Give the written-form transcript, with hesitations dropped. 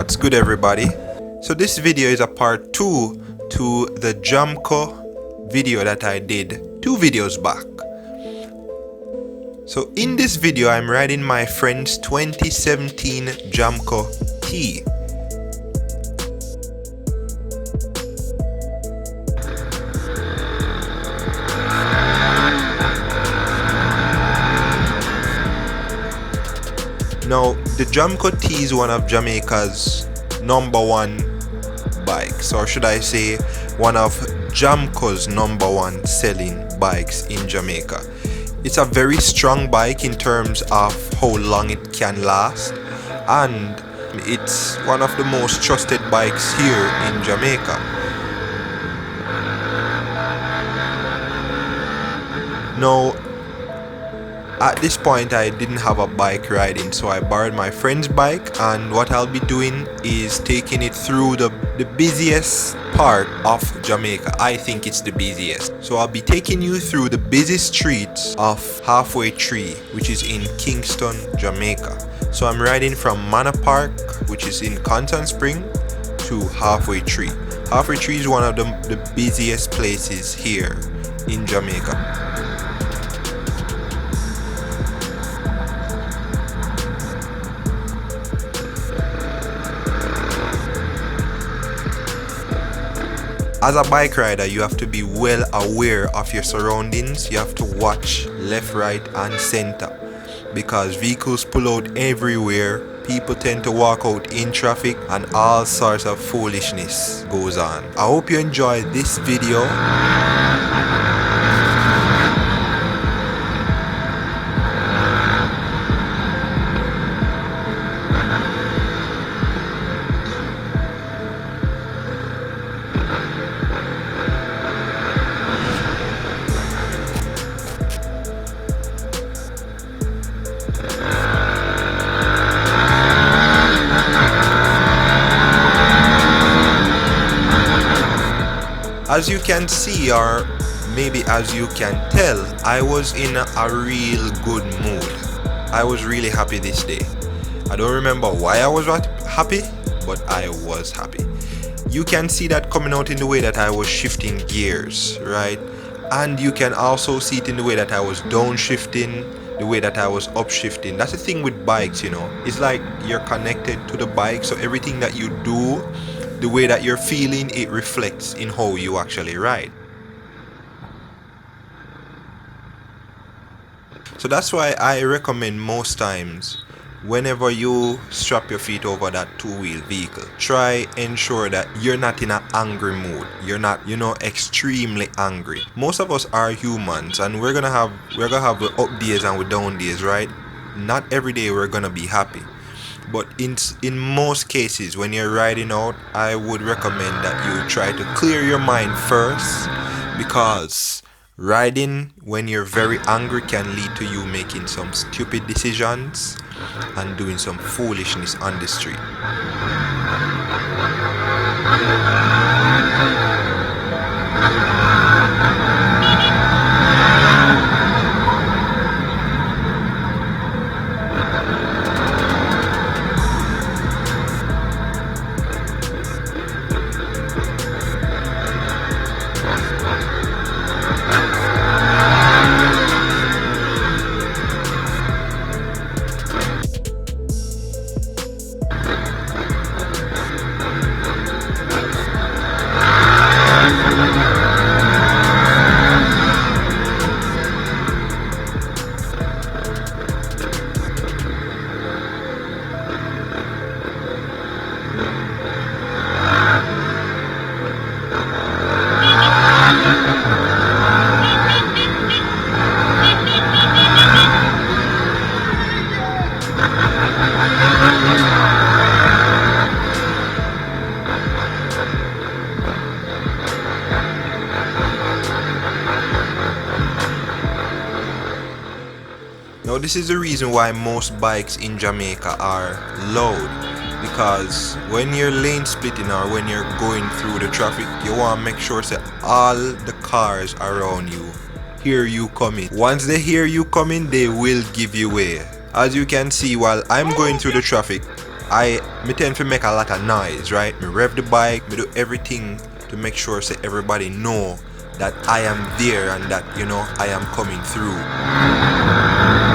What's good, everybody? So this video is a part 2 to the Jamco video that I did 2 videos back. So in this video I'm riding my friend's 2017 Jamco T. Now, the Jamco T is one of Jamaica's #1 bikes, or should I say one of Jamco's #1 selling bikes in Jamaica. It's a very strong bike in terms of how long it can last, and it's one of the most trusted bikes here in Jamaica. Now, at this point I didn't have a bike riding, so I borrowed my friend's bike, and what I'll be doing is taking it through the busiest part of Jamaica. I think it's the busiest. So I'll be taking you through the busy streets of Halfway Tree, which is in Kingston, Jamaica. So I'm riding from Manor Park, which is in Conton Spring, to Halfway Tree. Halfway Tree is one of the busiest places here in Jamaica. As a bike rider, you have to be well aware of your surroundings. You have to watch left, right, and center, because vehicles pull out everywhere. People tend to walk out in traffic, and all sorts of foolishness goes on. I hope you enjoyed this video. As you can see, or maybe as you can tell, I was in a real good mood. I was really happy this day. I don't remember why I was happy, but I was happy. You can see that coming out in the way that I was shifting gears, right? And you can also see it in the way that I was downshifting, the way that I was upshifting. That's the thing with bikes, you know. It's like you're connected to the bike, so everything that you do, the way that you're feeling, it reflects in how you actually ride. So that's why I recommend most times, whenever you strap your feet over that two-wheel vehicle, try ensure that you're not in an angry mood. You're not, extremely angry. Most of us are humans, and we're gonna have the up days and the down days, right? Not every day we're gonna be happy. But in most cases, when you're riding out, I would recommend that you try to clear your mind first, because riding when you're very angry can lead to you making some stupid decisions and doing some foolishness on the street. Now this is the reason why most bikes in Jamaica are loud, because when you're lane splitting or when you're going through the traffic, you want to make sure that all the cars around you hear you coming. Once they hear you coming, they will give you way. As you can see, while I'm going through the traffic, me tend to make a lot of noise, right? Me rev the bike, me do everything to make sure say everybody know that I am there and that, you know, I am coming through.